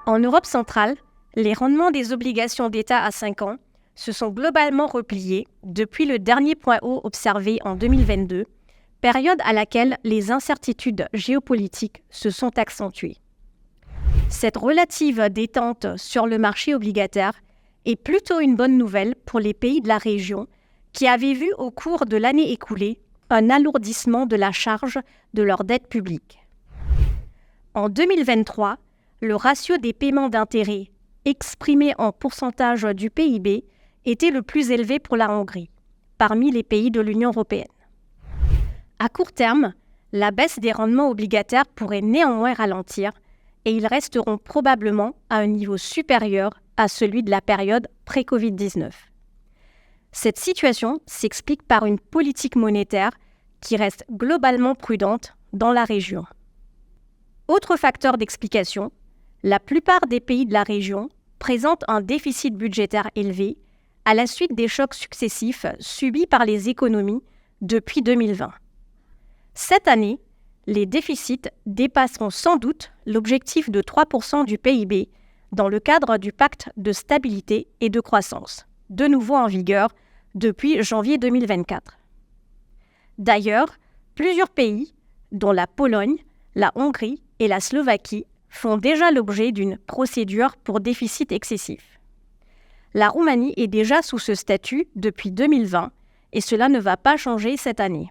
En Europe centrale, les rendements des obligations d'État à 5 ans se sont globalement repliés depuis le dernier point haut observé en 2022, période à laquelle les incertitudes géopolitiques se sont accentuées. Cette relative détente sur le marché obligataire est plutôt une bonne nouvelle pour les pays de la région qui avaient vu au cours de l'année écoulée un alourdissement de la charge de leur dette publique. En 2023, le ratio des paiements d'intérêt exprimé en pourcentage du PIB était le plus élevé pour la Hongrie, parmi les pays de l'Union européenne. À court terme, la baisse des rendements obligataires pourrait néanmoins ralentir et ils resteront probablement à un niveau supérieur à celui de la période pré-Covid-19. Cette situation s'explique par une politique monétaire qui reste globalement prudente dans la région. Autre facteur d'explication, la plupart des pays de la région présentent un déficit budgétaire élevé à la suite des chocs successifs subis par les économies depuis 2020. Cette année, les déficits dépasseront sans doute l'objectif de 3% du PIB dans le cadre du pacte de stabilité et de croissance, de nouveau en vigueur depuis janvier 2024. D'ailleurs, plusieurs pays, dont la Pologne, la Hongrie et la Slovaquie, font déjà l'objet d'une procédure pour déficit excessif. La Roumanie est déjà sous ce statut depuis 2020 et cela ne va pas changer cette année.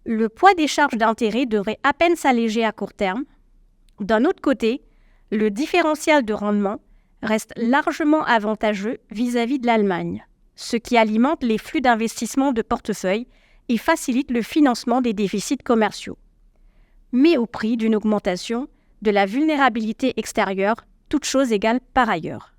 Le poids des charges d'intérêt devrait à peine s'alléger à court terme. D'un autre côté, le différentiel de rendement reste largement avantageux vis-à-vis de l'Allemagne, ce qui alimente les flux d'investissement de portefeuille et facilite le financement des déficits commerciaux, mais au prix d'une augmentation de la vulnérabilité extérieure, toutes choses égales par ailleurs.